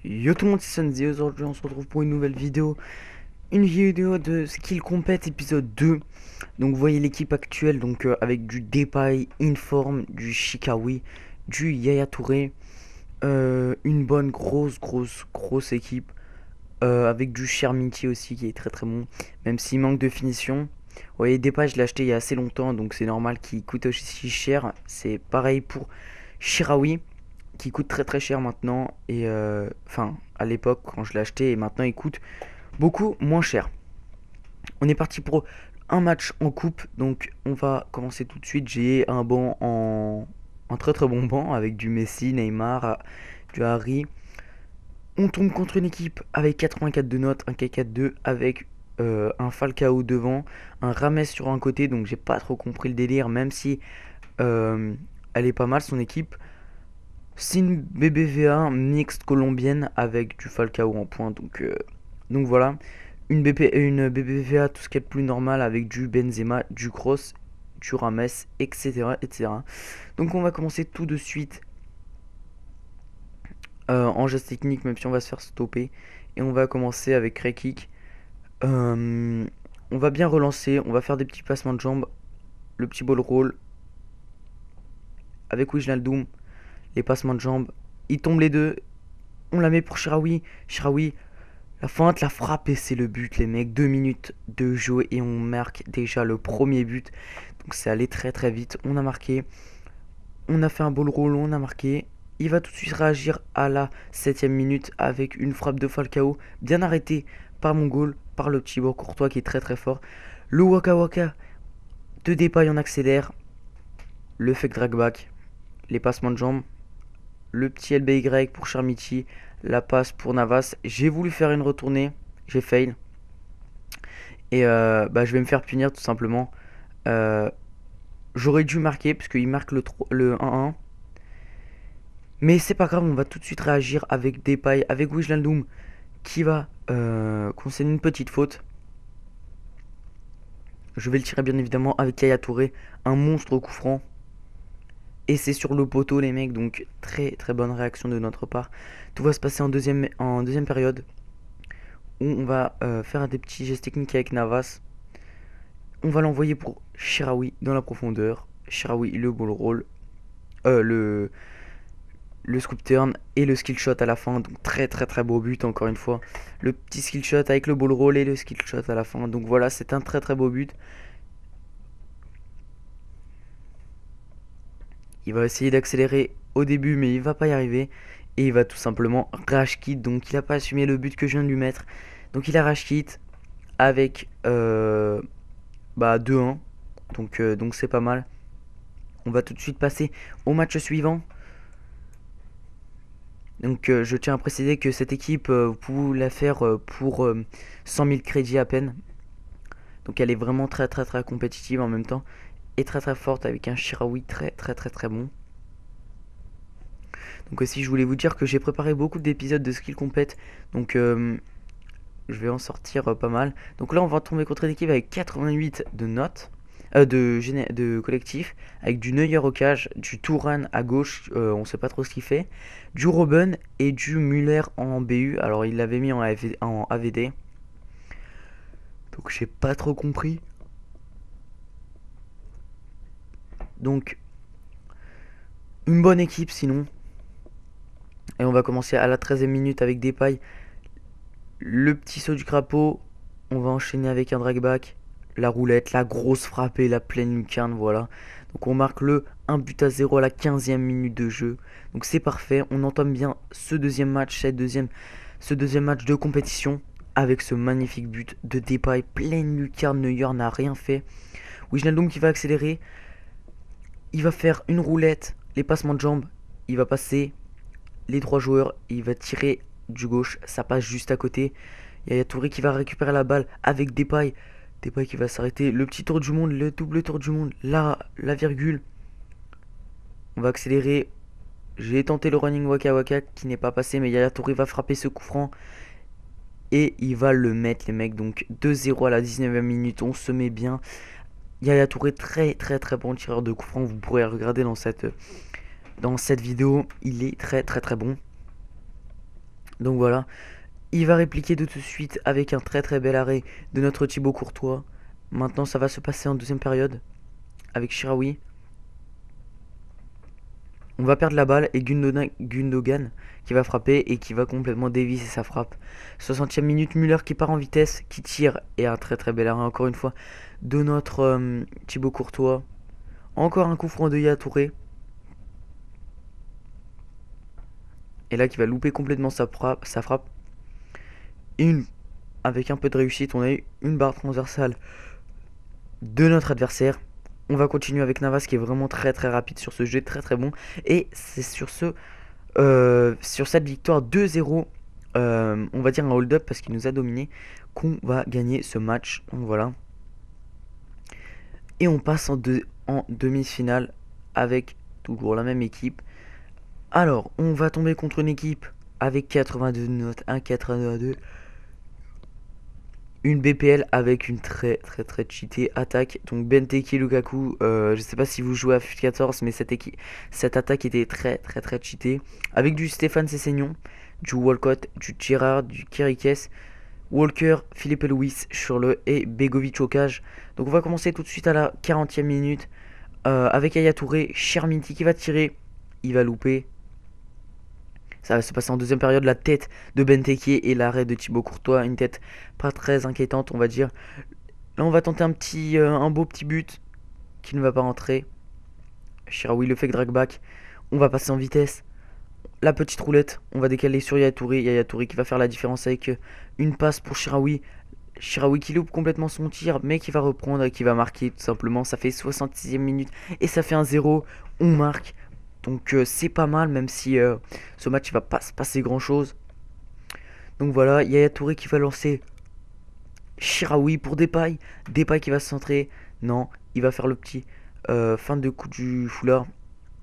Yo tout le monde, c'est Sunzy. Aujourd'hui on se retrouve pour une nouvelle vidéo. Une vidéo de Skill Compete épisode 2. Donc vous voyez l'équipe actuelle, donc avec du Depay, Inform, du Shikawi, du Yaya Touré. Une bonne grosse équipe. Avec du Chermiti aussi qui est très bon. Même s'il manque de finition. Vous voyez Depay, je l'ai acheté il y a assez longtemps, donc c'est normal qu'il coûte aussi cher. C'est pareil pour Shirawi qui coûte très cher maintenant. Et enfin, à l'époque quand je l'ai acheté, et maintenant il coûte beaucoup moins cher. On est parti pour un match en coupe, donc on va commencer tout de suite. J'ai un banc en très bon banc avec du Messi, Neymar, du Harry. On tombe contre une équipe avec 84 de notes, un K4-2 avec un Falcao devant, un Rames sur un côté, donc j'ai pas trop compris le délire, même si euh, elle est pas mal son équipe. C'est une BBVA mixte colombienne avec du Falcao en point. Donc voilà. Une BBVA, tout ce qui est plus normal avec du Benzema, du Kroos, du Rames, etc. Donc on va commencer tout de suite en geste technique, même si on va se faire stopper. Et on va commencer avec Rekik. On va bien relancer, on va faire des petits passements de jambes. Le petit ball roll avec Wijnaldum. Les passements de jambes. Ils tombent les deux. On la met pour Shirawi. Shirawi, la feinte, la frappe et c'est le but les mecs. 2 minutes de jeu et on marque déjà le premier but. Donc c'est allé très vite. On a marqué. On a fait un ball roll, on a marqué. Il va tout de suite réagir à la 7ème minute avec une frappe de Falcao. Bien arrêté par mon goal, par le petit Thibaut Courtois qui est très fort. Le Waka Waka de Depay en accélère. Le fake drag back. Les passements de jambes. Le petit LBY pour Charmiti. La passe pour Navas. J'ai voulu faire une retournée. J'ai fail. Et je vais me faire punir tout simplement. Euh, J'aurais dû marquer puisqu'il marque le 1-1. Mais c'est pas grave, on va tout de suite réagir avec Depay, avec Wijnaldum qui va concéder une petite faute. Je vais le tirer bien évidemment avec Yaya Touré, un monstre au coup franc. Et c'est sur le poteau les mecs, donc très bonne réaction de notre part. Tout va se passer en deuxième période où on va faire des petits gestes techniques avec Navas. On va l'envoyer pour Shirawi dans la profondeur. Shirawi le ball roll, euh, le, le scoop turn et le skill shot à la fin. Donc très beau but encore une fois. Le petit skill shot avec le ball roll et le skill shot à la fin. Donc voilà, c'est un très beau but. Il va essayer d'accélérer au début mais il va pas y arriver. Et il va tout simplement rage quit. Donc il a pas assumé le but que je viens de lui mettre. Donc il a rage quit avec 2-1. Donc c'est pas mal. On va tout de suite passer au match suivant. Donc je tiens à préciser que cette équipe, vous pouvez la faire pour 100 000 crédits à peine. Donc elle est vraiment très compétitive en même temps. Et très forte avec un Shirawi très bon. Donc aussi je voulais vous dire que j'ai préparé beaucoup d'épisodes de Skill Compete. Donc je vais en sortir pas mal. Donc là on va tomber contre une équipe avec 88 de notes. De collectif, avec du Neuer au cage, du Touran à gauche, on sait pas trop ce qu'il fait, du Robben et du Müller en BU. Alors il l'avait mis en AVD, donc j'ai pas trop compris. Donc une bonne équipe sinon. Et on va commencer à la 13ème minute avec Depay. Le petit saut du crapaud, on va enchaîner avec un drag back, la roulette, la grosse frappée, la pleine lucarne, voilà. Donc on marque le 1 but à 0 à la 15ème minute de jeu. Donc c'est parfait, on entame bien ce deuxième match, ce deuxième match de compétition avec ce magnifique but de Depay, pleine lucarne, Neuer n'a rien fait. Wijnaldum qui va accélérer, il va faire une roulette, les passements de jambes, il va passer les trois joueurs, il va tirer du gauche, ça passe juste à côté. Il y a Touré qui va récupérer la balle avec Depay. Depay qui va s'arrêter. Le petit tour du monde, le double tour du monde. Là, la virgule. On va accélérer. J'ai tenté le running Waka Waka qui n'est pas passé. Mais Yaya Touré va frapper ce coup franc. Et il va le mettre les mecs. Donc 2-0 à la 19ème minute. On se met bien. Yaya Touré très bon tireur de coup franc. Vous pourrez regarder dans cette vidéo. Il est très bon. Donc voilà, il va répliquer de tout de suite avec un très très bel arrêt de notre Thibaut Courtois. Maintenant ça va se passer en deuxième période avec Shirawi. On va perdre la balle et Gundogan qui va frapper et qui va complètement déviser sa frappe. 60e minute, Müller qui part en vitesse, qui tire et un très très bel arrêt encore une fois de notre Thibaut Courtois. Encore un coup franc de Yaya Touré. Et là qui va louper complètement sa frappe. Et avec un peu de réussite, on a eu une barre transversale de notre adversaire. On va continuer avec Navas qui est vraiment très très rapide sur ce jeu, très très bon. Et c'est sur cette victoire 2-0, on va dire un hold-up parce qu'il nous a dominé, qu'on va gagner ce match. Donc voilà. Et on passe en demi-finale avec toujours la même équipe. Alors, on va tomber contre une équipe avec 82 notes, un 82. Une BPL avec une très très très cheatée attaque. Donc Benteke Lukaku, je sais pas si vous jouez à FUT 14, mais cette attaque était très très très cheatée. Avec du Stéphane Sessegnon, du Walcott, du Girard, du Kirikes, Walker, Philippe Luis sur le et Begovic au cage. Donc on va commencer tout de suite à la 40e minute avec Yaya Touré, Chermiti qui va tirer, il va louper. Ça va se passer en deuxième période, la tête de Benteke et l'arrêt de Thibaut Courtois, une tête pas très inquiétante on va dire. Là on va tenter un beau petit but qui ne va pas rentrer. Shirawi le fake drag back, on va passer en vitesse. La petite roulette, on va décaler sur Yaya Touré qui va faire la différence avec une passe pour Shirawi. Shirawi qui loupe complètement son tir mais qui va reprendre et qui va marquer tout simplement. Ça fait 66e minute et ça fait 1-0, on marque. Donc c'est pas mal même si ce match il va pas se passer grand chose. Donc voilà, Yaya Touré qui va lancer Shirawi pour Depay. Depay qui va se centrer. Non, il va faire le petit fin de coup du foulard.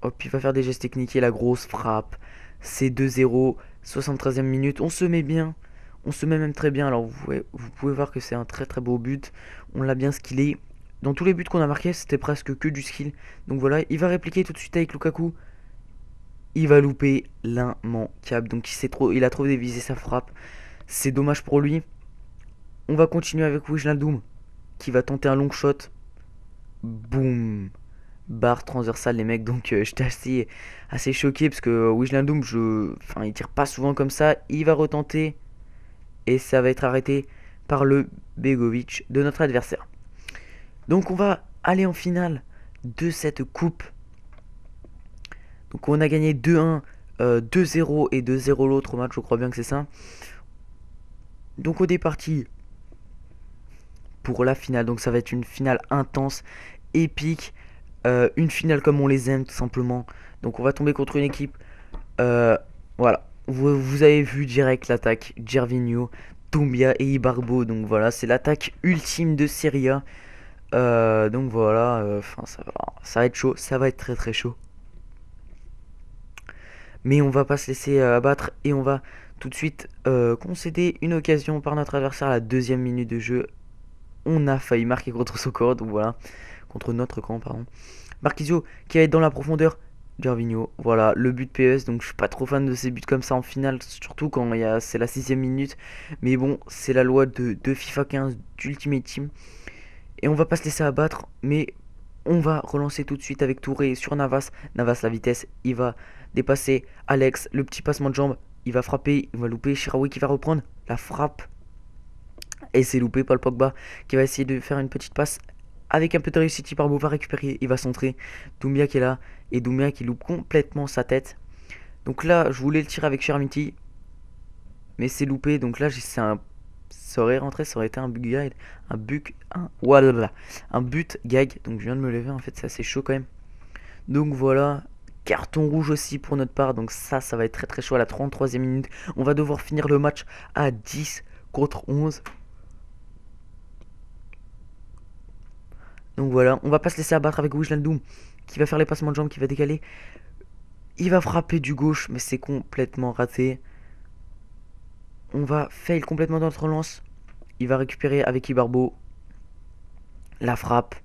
Hop, il va faire des gestes techniques et la grosse frappe. C'est 2-0, 73e minute. On se met bien. On se met même très bien. Alors vous pouvez voir que c'est un très très beau but. On l'a bien skillé. Dans tous les buts qu'on a marqués, c'était presque que du skill. Donc voilà, il va répliquer tout de suite avec Lukaku. Il va louper l'immanquable. Donc il a trop dévisé sa frappe. C'est dommage pour lui. On va continuer avec Wijnaldum qui va tenter un long shot. Boum. Barre transversale les mecs. Donc j'étais assez choqué parce que Wijnaldum, il tire pas souvent comme ça. Il va retenter. Et ça va être arrêté par le Begovic de notre adversaire. Donc on va aller en finale de cette coupe. Donc on a gagné 2-1, 2-0 et 2-0 l'autre match, je crois bien que c'est ça. Donc on est parti pour la finale. Donc ça va être une finale intense, épique. Une finale comme on les aime tout simplement. Donc on va tomber contre une équipe. Voilà. Vous avez vu direct l'attaque. Gervinho, Doumbia et Ibarbo. Donc voilà, c'est l'attaque ultime de Serie A. Donc voilà, ça va être chaud. Ça va être très très chaud. Mais on va pas se laisser abattre et on va tout de suite concéder une occasion par notre adversaire à la deuxième minute de jeu. On a failli marquer contre son camp, donc voilà, contre notre camp, pardon. Marquisio qui va être dans la profondeur. Gervinho, voilà, le but PS, donc je suis pas trop fan de ces buts comme ça en finale, surtout quand c'est la 6ème minute. Mais bon, c'est la loi de FIFA 15 d'Ultimate Team. Et on va pas se laisser abattre, mais on va relancer tout de suite avec Touré sur Navas. Navas la vitesse, il va dépasser Alex, le petit passement de jambe, il va frapper, il va louper. Shirawi qui va reprendre la frappe. Et c'est loupé, Paul Pogba qui va essayer de faire une petite passe. Avec un peu de réussite, Ibarbo va récupérer, il va centrer. Doumbia qui est là, et Doumbia qui loupe complètement sa tête. Donc là, je voulais le tirer avec Chermiti, mais c'est loupé. Donc là, ça aurait rentré, ça aurait été un but gag. Un but gag. Donc je viens de me lever, en fait, c'est assez chaud quand même. Donc voilà, carton rouge aussi pour notre part. Donc ça va être très très chaud à la 33e minute. On va devoir finir le match à 10 contre 11. Donc voilà, on va pas se laisser abattre avec Wijnaldum qui va faire les passements de jambes, qui va décaler. Il va frapper du gauche, mais c'est complètement raté. On va fail complètement dans notre relance. Il va récupérer avec Ibarbo. La frappe.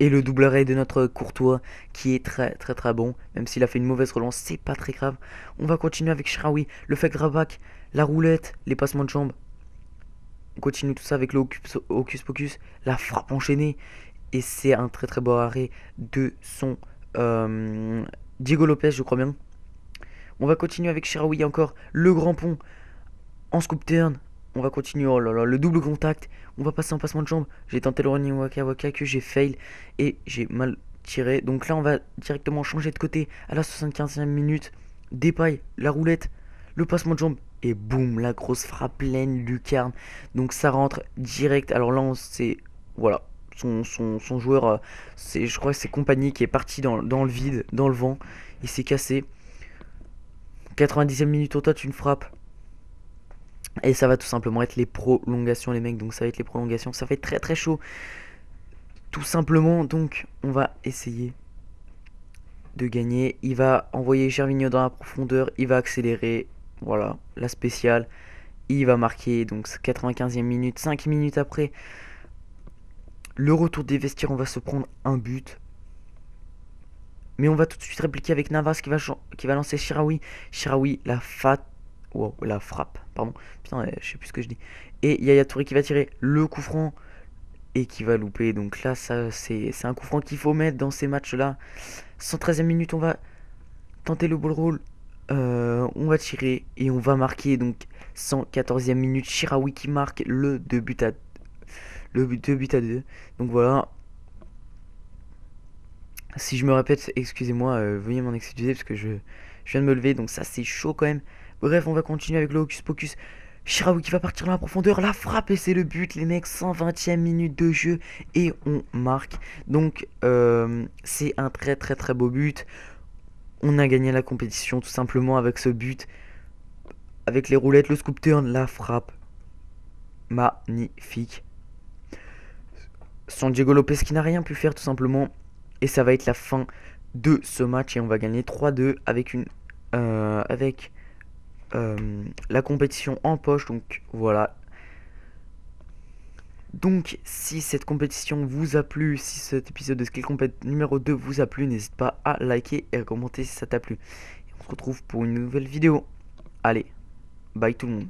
Et le double arrêt de notre Courtois qui est très très très bon. Même s'il a fait une mauvaise relance, c'est pas très grave. On va continuer avec Shraoui, le fake drawback, la roulette, les passements de jambes. On continue tout ça avec le hocus pocus, la frappe enchaînée. Et c'est un très très beau arrêt de son Diego Lopez, je crois bien. On va continuer avec Shraoui encore, le grand pont en scoop turn. On va continuer, oh là là, le double contact. On va passer en passement de jambes. J'ai tenté le running waka waka que j'ai fail et j'ai mal tiré. Donc là, on va directement changer de côté à la 75e minute. Depay, la roulette, le passement de jambes. Et boum, la grosse frappe pleine lucarne. Donc ça rentre direct. Alors là, on sait, voilà, son joueur, je crois que c'est Compagnie qui est parti dans le vide, dans le vent. Il s'est cassé. 90e minute au touch, une frappe. Et ça va tout simplement être les prolongations, les mecs. Donc ça va être les prolongations. Ça va être très très chaud. Tout simplement. Donc on va essayer de gagner. Il va envoyer Gervinho dans la profondeur. Il va accélérer. Voilà, la spéciale. Il va marquer. Donc 95e minute. 5 minutes après. Le retour des vestiaires. On va se prendre un but. Mais on va tout de suite répliquer avec Navas qui va lancer Shiraoui. Shiraoui, wow, la frappe, pardon. Putain, je sais plus ce que je dis. Et Yaya Touré qui va tirer le coup franc et qui va louper. Donc là, ça c'est un coup franc qu'il faut mettre dans ces matchs-là. 113e minute, on va tenter le ball roll. On va tirer et on va marquer. Donc 114e minute, Shiraoui qui marque le 2 buts à 2. Donc voilà. Si je me répète, excusez-moi, veuillez m'en excuser parce que je viens de me lever, donc ça c'est chaud quand même. Bref, on va continuer avec le hocus pocus. Shiraoui qui va partir dans la profondeur, la frappe et c'est le but, les mecs, 120e minute de jeu et on marque. Donc c'est un très très très beau but. On a gagné la compétition tout simplement avec ce but. Avec les roulettes, le scoop turn, la frappe. Magnifique. Son Diego Lopez qui n'a rien pu faire tout simplement. Et ça va être la fin de ce match et on va gagner 3-2 avec la compétition en poche. Donc voilà. Donc si cette compétition vous a plu, si cet épisode de Skill Compet numéro 2 vous a plu, n'hésite pas à liker et à commenter si ça t'a plu. Et on se retrouve pour une nouvelle vidéo. Allez, bye tout le monde.